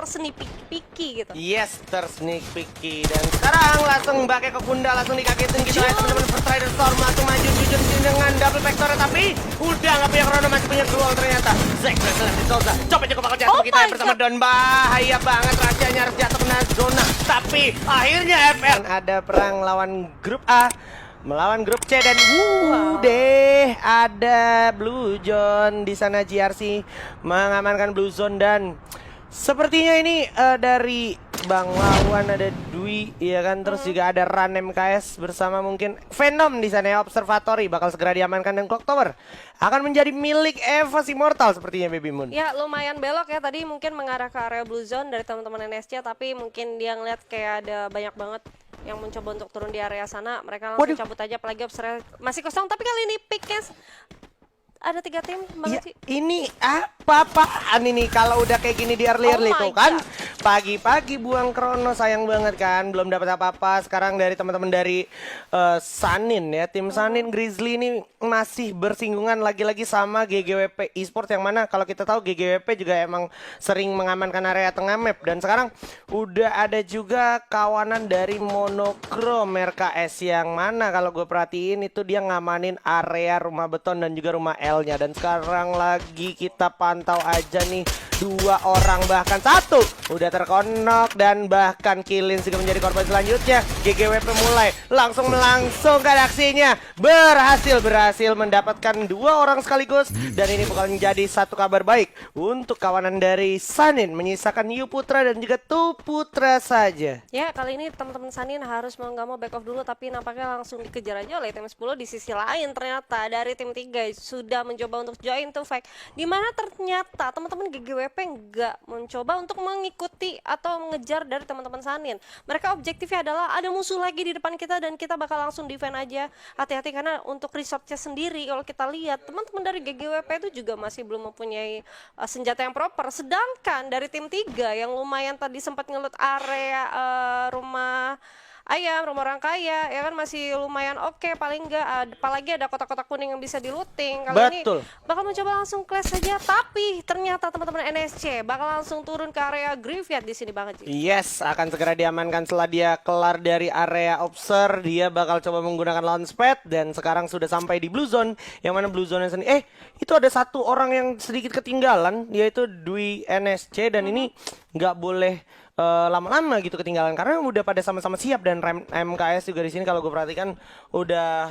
tersneak peeky gitu. Yes, tersneak peeky. Dan sekarang langsung pakai ke bunda, langsung dikagetin gitu ya teman-teman. First Rider Storm langsung maju jujur dengan double vector, tapi udah nggak punya Chrono, masih punya Dual ternyata. Zack berhasil di Souza, coba juga bakal jatuh kita bersama Don. Bahaya banget, rahasianya harus jatuh kena zona, tapi akhirnya FR ada perang lawan grup A melawan grup C dan deh ada Blue Zone di sana. GRC mengamankan Blue Zone dan sepertinya ini dari Bang Wawan, ada Dwi, ya kan, terus juga ada Ran MKS bersama mungkin Venom di sana ya. Observatory bakal segera diamankan dan Clock Tower akan menjadi milik Evos Immortal sepertinya, Baby Moon. Ya lumayan belok ya, tadi mungkin mengarah ke area Blue Zone dari teman-teman NSC, tapi mungkin dia ngeliat kayak ada banyak banget yang mencoba untuk turun di area sana. Mereka langsung cabut aja, apalagi observer masih kosong, tapi kali ini picknya ada 3 tim banget sih. Ini apa-apaan ini kalau udah kayak gini di early tuh kan. Pagi-pagi buang Chrono, sayang banget kan, belum dapat apa-apa. Sekarang dari teman-teman dari Sanin ya, tim Sanin Grizzly ini masih bersinggungan lagi-lagi sama GGWP Esports, yang mana kalau kita tahu GGWP juga emang sering mengamankan area tengah map. Dan sekarang udah ada juga kawanan dari Monochrome RKS, yang mana kalau gue perhatiin itu dia ngamanin area rumah beton dan juga rumah L-nya. Dan sekarang lagi kita pantau aja nih, 2 orang bahkan 1 udah terkonok, dan bahkan Kilin juga menjadi korban selanjutnya. GGWP mulai langsung melangsungkan aksinya, berhasil mendapatkan 2 orang sekaligus, dan ini bakal menjadi satu kabar baik untuk kawanan dari Sanin, menyisakan Yu Putra dan juga Tu Putra saja. Ya kali ini teman-teman Sanin harus mau nggak mau back off dulu, tapi nampaknya langsung dikejar aja oleh tim 10. Di sisi lain ternyata dari tim 3 sudah mencoba untuk join to fight, dimana ternyata teman-teman GGWP nggak mencoba untuk mengikuti atau mengejar dari teman-teman Sanin. Mereka objektifnya adalah ada musuh lagi di depan kita dan kita bakal langsung defend aja. Hati-hati karena untuk resortnya sendiri kalau kita lihat teman-teman dari GGWP itu juga masih belum mempunyai senjata yang proper. Sedangkan dari tim 3 yang lumayan tadi sempat ngelut area rumah ayam, rumah orang kaya, ya kan masih lumayan oke, paling enggak apalagi ada kotak-kotak kuning yang bisa diluting. Kali ini bakal mencoba langsung clash saja, tapi ternyata teman-teman NSC bakal langsung turun ke area graveyard di sini banget. Yes, akan segera diamankan setelah dia kelar dari area observe. Dia bakal coba menggunakan launchpad dan sekarang sudah sampai di Blue Zone, yang mana Blue Zone sendiri itu ada 1 orang yang sedikit ketinggalan, yaitu Dwi NSC, dan ini nggak boleh lama-lama gitu ketinggalan karena udah pada sama-sama siap. Dan MKS juga di sini kalau gue perhatikan udah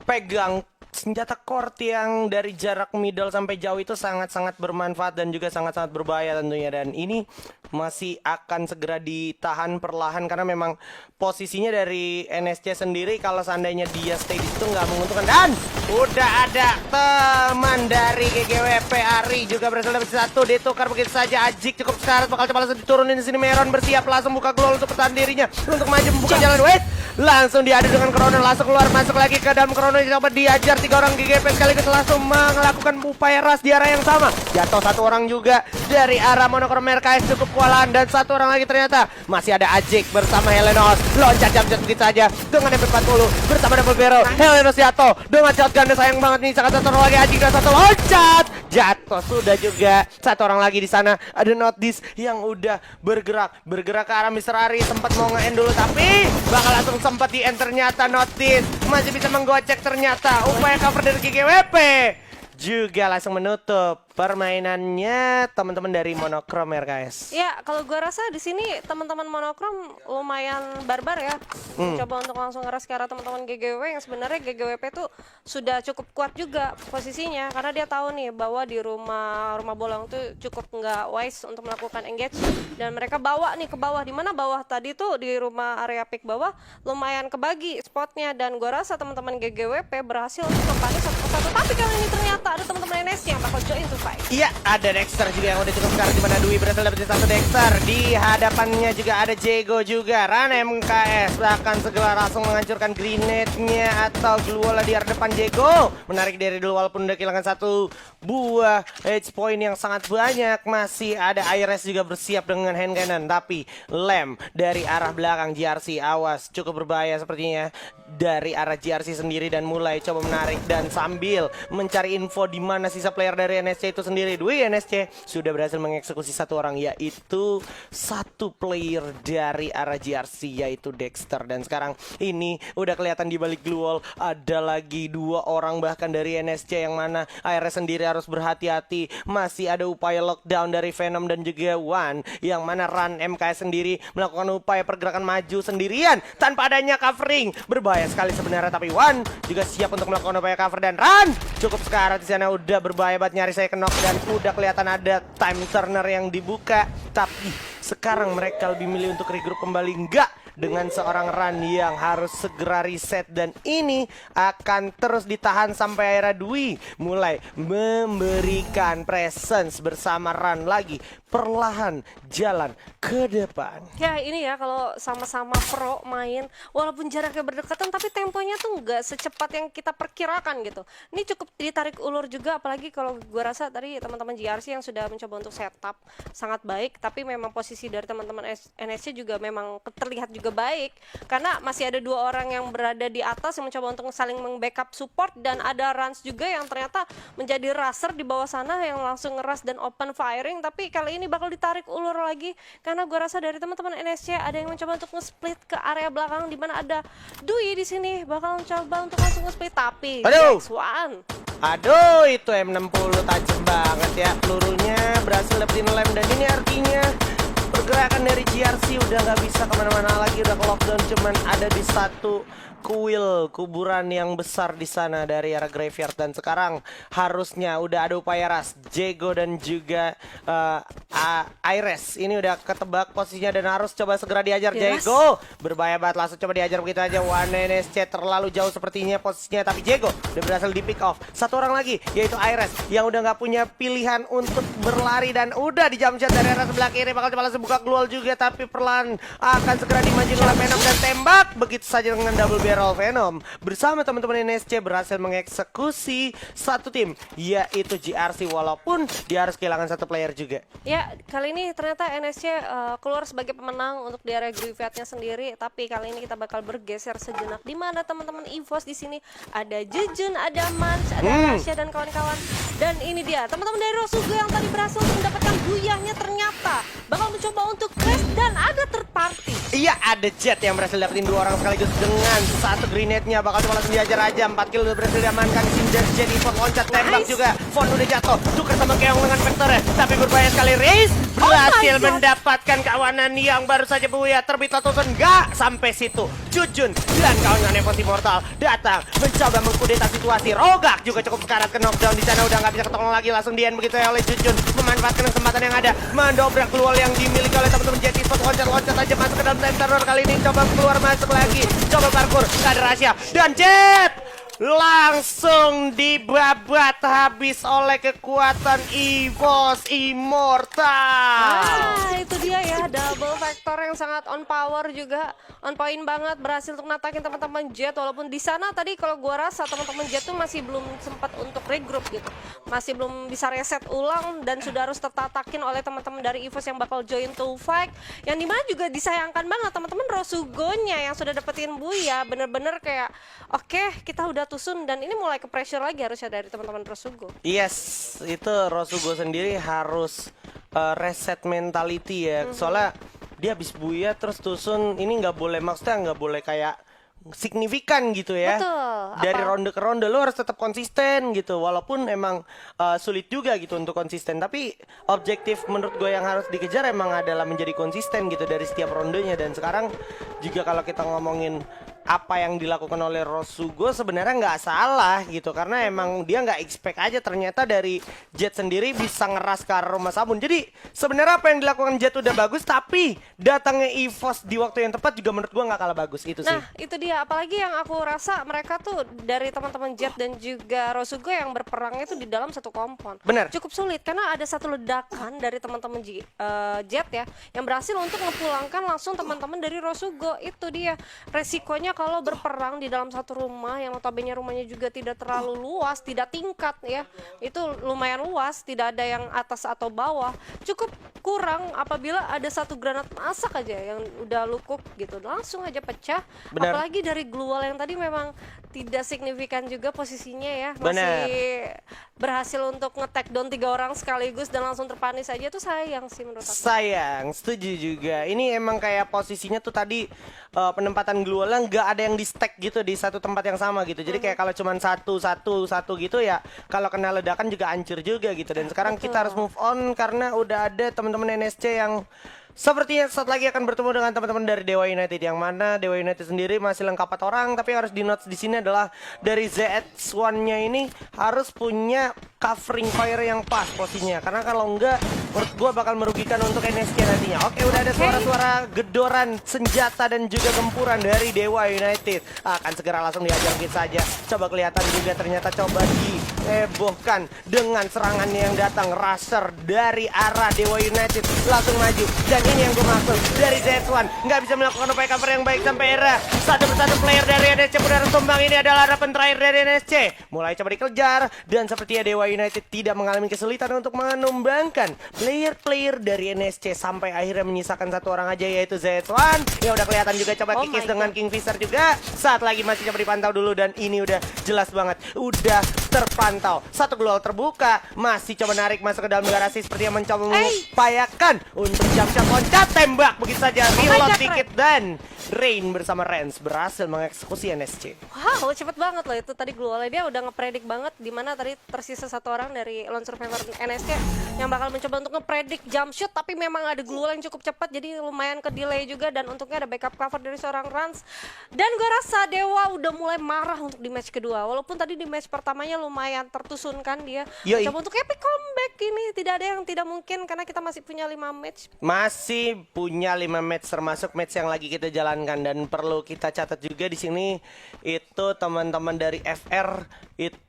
pegang senjata Court yang dari jarak middle sampai jauh itu sangat-sangat bermanfaat dan juga sangat-sangat berbahaya tentunya. Dan ini masih akan segera ditahan perlahan karena memang posisinya dari NSC sendiri kalau seandainya dia stay di situ nggak menguntungkan. Dan udah ada teman dari GGWP Ari juga berhasil dapat 1, ditukar begitu saja. Ajik cukup sekarat, bakal coba langsung diturunin di sini. Meron bersiap langsung buka glow untuk pertahan dirinya untuk maju membuka jalan. Wait, langsung diadu dengan Chrono, langsung keluar masuk lagi ke dalam Chrono, coba diajar 3 orang GGP sekaligus langsung melakukan upaya ras di arah yang sama. Jatuh 1 orang juga dari arah Monochrome RKS, cukup kewalahan, dan 1 orang lagi ternyata masih ada Ajik bersama Helenos. Loncat jam begitu saja dengan MP40 bersama double barrel. Helenos jatuh dengan shotgun, sayang banget nih. Sangat 1 orang lagi, Ajik dan 1 loncat jatuh sudah juga. 1 orang lagi di sana ada Notice yang udah bergerak ke arah Mr. Ari, sempat mau nge-end dulu tapi bakal langsung sempat di-end ternyata. Notice masih bisa menggocek ternyata. Upaya cover dari GGWP juga langsung menutup permainannya teman-teman dari Monochrome RKS. Ya, kalau gua rasa di sini teman-teman Monochrome lumayan barbar ya. Coba untuk langsung ngeras ke arah teman-teman GGWP, yang sebenarnya GGWP itu sudah cukup kuat juga posisinya karena dia tahu nih bahwa di rumah bolong tuh cukup nggak wise untuk melakukan engage, dan mereka bawa nih ke bawah, di mana bawah tadi tuh di rumah area pick bawah lumayan kebagi spotnya, dan gua rasa teman-teman GGWP berhasil untuk kembali 1 persatu. Tapi kali ini ternyata ada teman-teman NSC yang bakal join to fight. Iya, ada Dexter juga yang udah cukup sekarang, di mana Dwi berhasil dapetin 1 Dexter. Di hadapannya juga ada Jago juga. Ran MKS akan segera langsung menghancurkan grenade-nya atau glue di arah depan. Jago menarik dari dulu walaupun udah kehilangan 1 buah edge point yang sangat banyak. Masih ada Iris juga bersiap dengan hand cannon, tapi lem dari arah belakang GRC, awas, cukup berbahaya sepertinya dari arah GRC sendiri, dan mulai coba menarik dan sambil mencari info di mana sisa player dari NSC itu sendiri. Dwi NSC sudah berhasil mengeksekusi satu orang, yaitu satu player dari arah GRC, yaitu Dexter. Dan sekarang ini udah kelihatan di balik blue wall ada lagi 2 orang bahkan dari NSC, yang mana ARS sendiri harus berhati-hati. Masih ada upaya lockdown dari Venom dan juga Wan, yang mana Ran MKS sendiri melakukan upaya pergerakan maju sendirian tanpa adanya covering. Berbahaya sekali sebenarnya, tapi Wan juga siap untuk melakukan upaya cover, dan Ran cukup sekarang di sana udah berbahaya banget, nyaris saya knock, dan udah kelihatan ada time turner yang dibuka. Tapi sekarang mereka lebih milih untuk regroup kembali, enggak, dengan seorang Ran yang harus segera reset, dan ini akan terus ditahan sampai akhirnya Dwi mulai memberikan presence bersama Ran lagi perlahan jalan ke depan. Ya ini ya, kalau sama-sama pro main walaupun jaraknya berdekatan tapi temponya tuh nggak secepat yang kita perkirakan gitu. Ini cukup ditarik ulur juga, apalagi kalau gue rasa tadi teman-teman GRC yang sudah mencoba untuk setup sangat baik, tapi memang posisi dari teman-teman NSC juga memang terlihat juga baik karena masih ada 2 orang yang berada di atas yang mencoba untuk saling membackup support, dan ada Rans juga yang ternyata menjadi raser di bawah sana yang langsung ngeras dan open firing. Tapi kali ini bakal ditarik ulur lagi karena gue rasa dari teman-teman NSC ada yang mencoba untuk nge-split ke area belakang, di mana ada Dwi di sini bakal mencoba untuk langsung nge-split, tapi X1. Aduh, itu M60 tajam banget ya, pelurunya berhasil dapetin lem, dan ini artinya pergerakan dari GRC udah nggak bisa kemana-mana lagi, udah ke lockdown, cuman ada di satu kuburan yang besar di sana dari arah graveyard. Dan sekarang harusnya udah ada upaya ras Jego dan juga Aires ini udah ketebak posisinya dan harus coba segera diajar. Jego berbahaya banget, langsung coba diajar begitu aja. One NSC terlalu jauh sepertinya posisinya, tapi Jego udah berhasil di pick off. Satu orang lagi yaitu Aires yang udah nggak punya pilihan untuk berlari, dan udah di jump shot dari arah sebelah kiri, bakal coba langsung buka glual juga, tapi perlahan akan segera dimajuin oleh Venom dan tembak begitu saja dengan double barrel. Venom bersama teman-teman NSC berhasil mengeksekusi satu tim, yaitu GRC, walaupun dia harus kehilangan satu player juga. Ya, kali ini ternyata NSC keluar sebagai pemenang untuk di area graveyardnya sendiri, tapi kali ini kita bakal bergeser sejenak di mana teman-teman EVOS di sini ada Jejun, ada Mans, ada Rasya dan kawan-kawan. Dan ini dia teman-teman dari Rosugo yang tadi berhasil untuk mendapatkan buyahnya, ternyata bakal mencoba untuk crash, dan ada third party. Iya, ada Jet yang berhasil dapetin 2 orang sekaligus dengan satu grenade-nya, bakal cuma langsung diajar aja. 4 kill udah berhasil diamankan. Cinder jadi loncat tembak juga. Fon udah jatuh, tukar sama Keong dengan vektornya, tapi berbahaya sekali. Raze berhasil mendapatkan kawanan yang baru saja buya. Terbit letusan, nggak sampai situ. Jujun dan kawan-kawan Evos Immortal datang mencoba mengkudeta situasi. Rogak juga cukup sekarat ke knockdown di sana, udah nggak bisa ketolong lagi, langsung di-end begitu ya oleh Jujun, memanfaatkan kesempatan yang ada, mendobrak keluar yang dimiliki oleh teman-teman Jet Esports. Loncat-loncat aja masuk ke dalam time terror kali ini, coba keluar masuk lagi, coba parkour, nggak ada rahasia, dan Jet langsung dibabat habis oleh kekuatan EVOS Immortal. Itu dia ya, double vector yang sangat on power juga, on point banget, berhasil untuk natakin teman-teman Jet. Walaupun di sana tadi kalau gua rasa teman-teman Jet tuh masih belum sempat untuk regroup gitu, masih belum bisa reset ulang, dan sudah harus tertatakin oleh teman-teman dari EVOS yang bakal join to fight. Yang dimana juga disayangkan banget teman-teman Rosugonya yang sudah dapetin buya, bener-bener kayak oke, kita udah tusun, dan ini mulai ke pressure lagi harusnya dari teman-teman Rosugo. Yes, itu Rosugo sendiri harus reset mentality ya. Soalnya dia habis buya terus tusun, ini nggak boleh, maksudnya nggak boleh kayak signifikan gitu ya. Betul. Dari ronde ke ronde lo harus tetap konsisten gitu, walaupun emang sulit juga gitu untuk konsisten, tapi objektif menurut gue yang harus dikejar emang adalah menjadi konsisten gitu dari setiap rondenya. Dan sekarang juga kalau kita ngomongin apa yang dilakukan oleh Rosugo sebenarnya nggak salah gitu, karena emang dia nggak expect aja ternyata dari Jet sendiri bisa ngeras ke arah rumah sabun. Jadi sebenarnya apa yang dilakukan Jet udah bagus, tapi datangnya EVOS di waktu yang tepat juga menurut gua nggak kalah bagus itu sih. Nah itu dia, apalagi yang aku rasa mereka tuh dari teman-teman Jet dan juga Rosugo yang berperangnya tuh di dalam satu kompon. Bener. Cukup sulit karena ada satu ledakan dari teman-teman Jet ya yang berhasil untuk ngepulangkan langsung teman-teman dari Rosugo. Itu dia resikonya kalau berperang di dalam satu rumah yang notabene rumahnya juga tidak terlalu luas, tidak tingkat ya, itu lumayan luas, tidak ada yang atas atau bawah, cukup kurang apabila ada satu granat masak aja yang udah lukuk gitu, langsung aja pecah. Benar. Apalagi dari glue wall yang tadi memang tidak signifikan juga posisinya ya, Benar. masih berhasil untuk nge-take down 3 orang sekaligus dan langsung terpanis aja, tuh sayang sih menurut aku. Sayang, setuju juga. Ini emang kayak posisinya tuh tadi penempatan gluolnya nggak ada yang di stack gitu di satu tempat yang sama gitu. Jadi kayak kalau cuman satu gitu ya, kalau kena ledakan juga hancur juga gitu. Dan sekarang kita harus move on karena udah ada teman-teman NSC yang sepertinya saat lagi akan bertemu dengan teman-teman dari Dewa United, yang mana Dewa United sendiri masih lengkap 4 orang, tapi yang harus di notes di sini adalah dari ZX1-nya ini harus punya covering fire yang pas posisinya, karena kalau enggak menurut gua bakal merugikan untuk NSC nantinya. Oke, udah ada suara-suara gedoran senjata dan juga gempuran dari Dewa United. Akan segera langsung dihajar kita saja. Coba kelihatan juga ternyata coba dihebohkan dengan serangannya yang datang. Rusher dari arah Dewa United langsung maju. Dan ini yang gue maksud dari Z1, nggak bisa melakukan upaya cover yang baik sampai era satu persatu player dari NSC pun harus tumbang. Ini adalah harapan terakhir dari NSC. Mulai coba dikejar dan sepertinya Dewa United tidak mengalami kesulitan untuk menumbangkan player-player dari NSC sampai akhirnya menyisakan 1 orang aja, yaitu Z1. Ya udah kelihatan juga coba Oh kikis my dengan God. Kingfisher juga. Saat lagi masih coba dipantau dulu dan ini udah jelas banget, udah terpantau. Satu global terbuka, masih coba narik masuk ke dalam garasi seperti yang mencoba mengupayakan untuk jump loncat tembak begitu saja. Reload God, dikit dan Rain bersama Rens berhasil mengeksekusi NSC. Wow, cepet banget loh itu tadi glue wall. Dia udah ngepredik banget di mana tadi tersisa 1 orang dari lone survivor NSC yang bakal mencoba untuk ngepredik jump shoot, tapi memang ada glue wall yang cukup cepat jadi lumayan ke delay juga, dan untungnya ada backup cover dari seorang Rans. Dan gue rasa Dewa udah mulai marah untuk di match kedua, walaupun tadi di match pertamanya lumayan tertusunkan dia. Yoi. Coba untuk epic comeback ini tidak ada yang tidak mungkin karena kita masih punya 5 match. Masih punya 5 match termasuk match yang lagi kita jalankan, dan perlu kita catat juga di sini itu teman-teman dari FR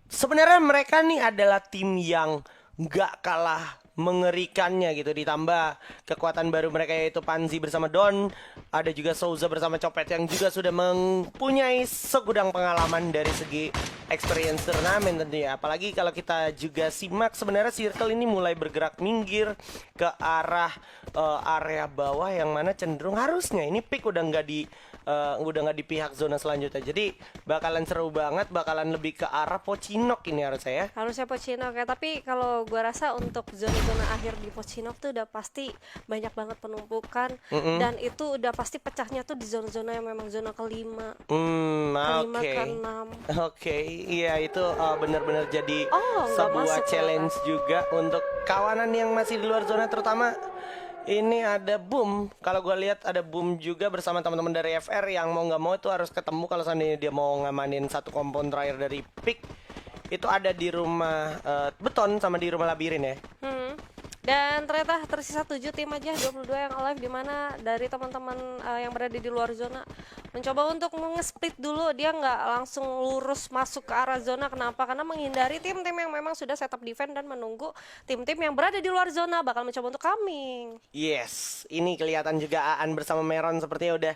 sebenarnya mereka nih adalah tim yang nggak kalah mengerikannya gitu, ditambah kekuatan baru mereka yaitu Panzi bersama Don, ada juga Souza bersama Copet yang juga sudah mempunyai segudang pengalaman dari segi experience turnamen tentunya. Apalagi kalau kita juga simak sebenarnya circle ini mulai bergerak minggir ke arah area bawah, yang mana cenderung harusnya ini pick udah nggak di pihak zona selanjutnya. Jadi bakalan seru banget, bakalan lebih ke arah Pocinok ini harusnya ya. Harusnya Pocinok ya, tapi kalau gua rasa untuk zona-zona akhir di Pocinok tuh udah pasti banyak banget penumpukan, dan itu udah pasti pecahnya tuh di zona-zona yang memang zona kelima, kelima Oke. keenam. Oke, iya itu benar-benar jadi Oh, nggak sebuah masuk challenge juga untuk kawanan yang masih di luar zona, terutama ini ada Boom. Kalau gue lihat ada Boom juga bersama teman-teman dari FR yang mau nggak mau itu harus ketemu kalau seandainya dia mau ngamanin satu kompon terakhir dari pick. Itu ada di rumah beton sama di rumah labirin ya. Dan ternyata tersisa 7 tim aja, 22 yang alive, di mana dari teman-teman yang berada di luar zona mencoba untuk nge-split dulu. Dia nggak langsung lurus masuk ke arah zona. Kenapa? Karena menghindari tim-tim yang memang sudah setup defense dan menunggu tim-tim yang berada di luar zona bakal mencoba untuk coming. Yes, ini kelihatan juga Aan bersama Meron sepertinya udah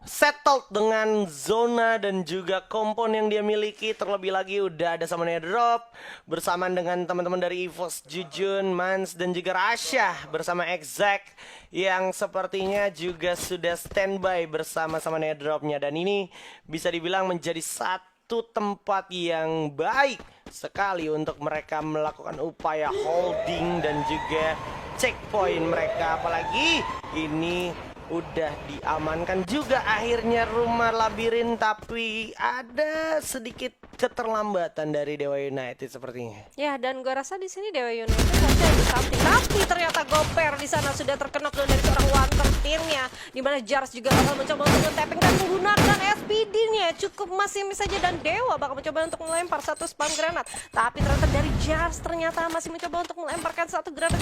settled dengan zona dan juga kompon yang dia miliki. Terlebih lagi udah ada sama Drop bersamaan dengan teman-teman dari EVOS, Jujun, Mans dan juga Rasha bersama Exact yang sepertinya juga sudah standby bersama Dropnya. Dan ini bisa dibilang menjadi satu tempat yang baik sekali untuk mereka melakukan upaya holding dan juga checkpoint mereka. Apalagi ini udah diamankan juga akhirnya rumah labirin, tapi ada sedikit keterlambatan dari Dewa United sepertinya. Ya, dan gua rasa di sini Dewa United harusnya ada something, tapi ternyata Goper di sana sudah terkena blow dari seorang Wanter timnya, di mana Jars juga bakal mencoba untuk tapping dan menggunakan SPD-nya. Cukup masih saja, dan Dewa bakal mencoba untuk melempar satu spam granat, tapi ternyata dari Jars ternyata masih mencoba untuk melemparkan satu granat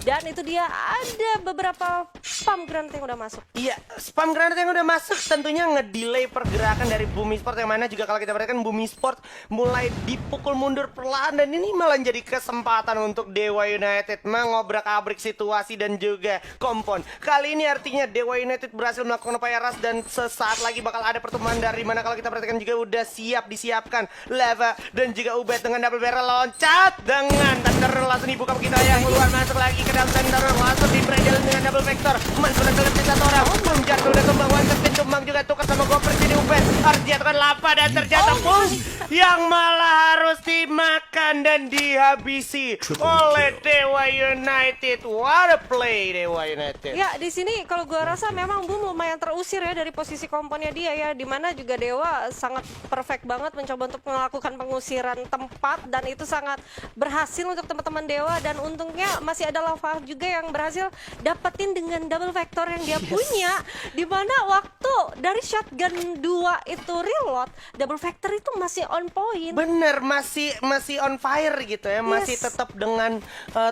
Dan itu dia ada beberapa spam granat yang udah masuk. Iya, spam granat yang udah masuk tentunya ngedelay pergerakan dari Bumi Sport, yang mana juga kalau kita perhatikan Bumi Sport mulai dipukul mundur perlahan, dan ini malah jadi kesempatan untuk Dewa United mengobrak-abrik situasi dan juga kompon. Kali ini artinya Dewa United berhasil melakukan upaya ras, dan sesaat lagi bakal ada pertemuan dari mana kalau kita perhatikan juga udah disiapkan Lava dan juga Ubed dengan double barrel loncat dengan Thunder langsung dibuka begitu yang keluar masuk lagi ke dalam Thunder, langsung di jalan dengan double vector. Mansunan selesai satu orang, belum jatuh udah kembang one spin, tumbang juga tukar sama Goper jadi Ubed harus jatuhkan Lava, dan terjatuh push yang malah harus dimakan dan dihabisi oleh Dewa United. What a play Dewa United. Ya, di sini kalau gua rasa memang Boom lumayan terusir ya dari posisi komponnya dia ya, dimana juga Dewa sangat perfect banget mencoba untuk melakukan pengusiran tempat, dan itu sangat berhasil untuk teman-teman Dewa, dan untungnya masih ada Lava juga yang berhasil dapetin dengan double vector yang dia punya, dimana waktu dari shotgun 2 itu reload, double vector itu masih on point. Bener, masih on fire gitu ya, masih tetap dengan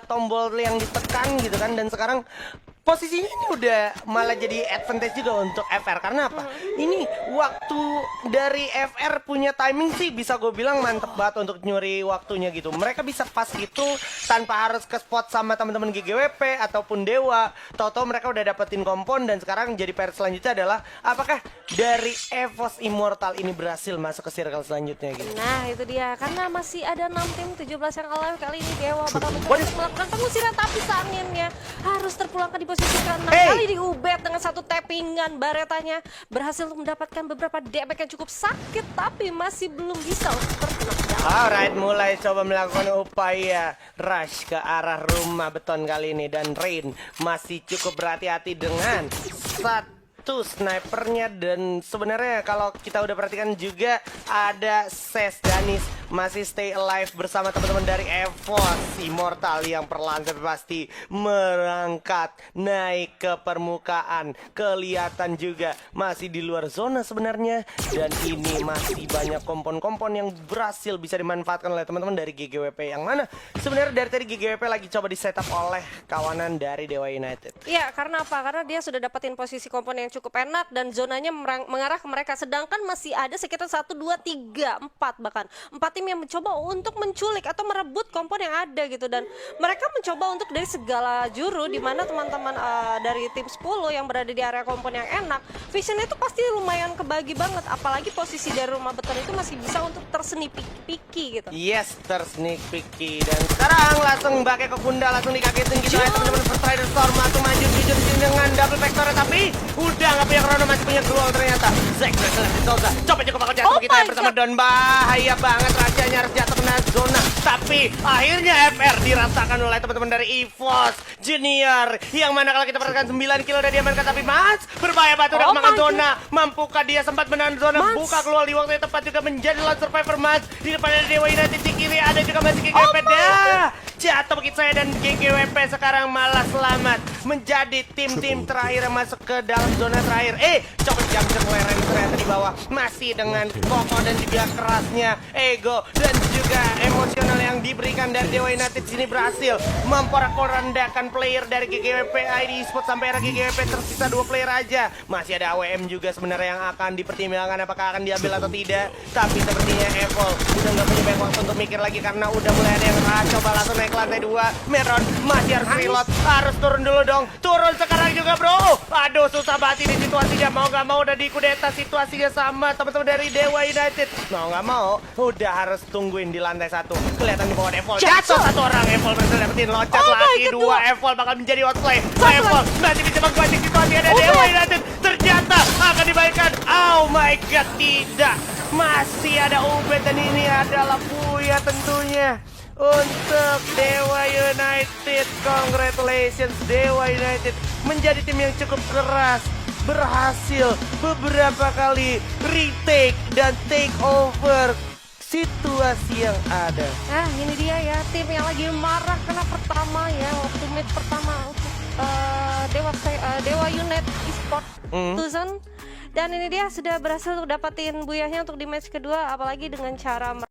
tombol yang ditekan gitu kan, dan sekarang posisinya ini udah malah jadi advantage juga untuk FR. Karena apa? Ini waktu dari FR punya timing sih bisa gue bilang mantep banget untuk nyuri waktunya gitu. Mereka bisa pas itu tanpa harus ke spot sama teman-teman GGWP ataupun Dewa. Tahu-tahu mereka udah dapetin kompon, dan sekarang jadi PR selanjutnya adalah apakah dari EVOS Immortal ini berhasil masuk ke circle selanjutnya gitu. Nah itu dia, karena masih ada 6 tim 17 yang alive. Kali ini Dewa bakal mencoba untuk melakukan pengusiran, tapi sanginnya harus terpulangkan di posisi ke-6 kali di Ubed dengan satu tappingan. Baretanya berhasil untuk mendapatkan beberapa damage yang cukup sakit, tapi masih belum bisa untuk terkena. Alright, mulai coba melakukan upaya rush ke arah rumah beton kali ini, dan Rain masih cukup berhati-hati dengan satu snipernya, dan sebenarnya kalau kita udah perhatikan juga ada Ses Danis masih stay alive bersama teman-teman dari EVOS Immortal yang perlahan tapi pasti merangkat naik ke permukaan. Kelihatan juga masih di luar zona sebenarnya, dan ini masih banyak kompon-kompon yang berhasil bisa dimanfaatkan oleh teman-teman dari GGWP, yang mana sebenarnya dari tadi GGWP lagi coba di setup oleh kawanan dari Dewa United. Iya, karena apa? Karena dia sudah dapetin posisi kompon yang cukup enak dan zonanya mengarah ke mereka, sedangkan masih ada sekitar 1, 2, 3, 4 bahkan 4 tim yang mencoba untuk menculik atau merebut kompon yang ada gitu, dan mereka mencoba untuk dari segala juru, di mana teman-teman dari tim 10 yang berada di area kompon yang enak, visionnya itu pasti lumayan kebagi banget, apalagi posisi dari rumah beton itu masih bisa untuk tersneak peeky gitu. Yes, tersneak peeky, dan sekarang langsung pakai ke bunda, langsung dikagetin gitu aja teman-teman. First Rider Storm langsung maju dengan double vector, tapi udah nggak punya chrono, masih punya Gruul ternyata. Zack berhasil Sosa, coba juga bakal jatuh kita bersama Don. Bahaya banget, rajanya harus jatuh kena zona, tapi akhirnya FR dirasakan oleh teman-teman dari EVOS Junior, yang mana kalau kita perhatikan 9 kill udah diamankan, tapi Mans berbahaya banget udah kemakan zona. Mampukah dia sempat menahan zona, buka keluar di waktu yang tepat juga menjadi lone survivor. Mans di depan ada Dewa United, di kiri ada juga masih GGWP. Jatuh begitu saya, dan GGWP sekarang malah selamat menjadi tim-tim terakhir yang masuk ke dalam zona terakhir. Coba jump lereng ternyata di bawah, masih dengan kokoh dan juga kerasnya ego dan juga emosional yang diberikan dari Dewa United sini berhasil memporak-porandakan player dari GGWP ID Esports sampai era GGWP tersisa 2 player aja. Masih ada AWM juga sebenarnya yang akan dipertimbangkan apakah akan diambil atau tidak, tapi sepertinya Evil udah nggak punya banyak waktu untuk mikir lagi karena udah mulai ada yang coba langsung naik ke lantai 2. Meron masih harus reload, harus turun dulu dong, turun sekarang juga bro. Aduh susah banget ini situasinya, mau nggak mau udah dikudeta situasinya sama teman-teman dari Dewa United. Mau nggak mau udah harus tungguin di lantai 1. Kelihatan di bawah Evil jatuh satu orang, Evil berhasil dapetin loncat lagi 2. Evil bakal menjadi outplay. Evil masih bisa mengganti situasi ada Dewa United, ternyata akan dibaikkan. Oh my god, tidak, masih ada Ubed, dan ini adalah Buya tentunya untuk Dewa United. Congratulations Dewa United menjadi tim yang cukup keras, berhasil beberapa kali retake dan take over situasi yang ada. Nah ini dia ya, tim yang lagi marah karena pertama ya, waktu match pertama untuk Dewa United Esports Tucson. Dan ini dia sudah berhasil untuk dapatin buyahnya untuk di match kedua, apalagi dengan cara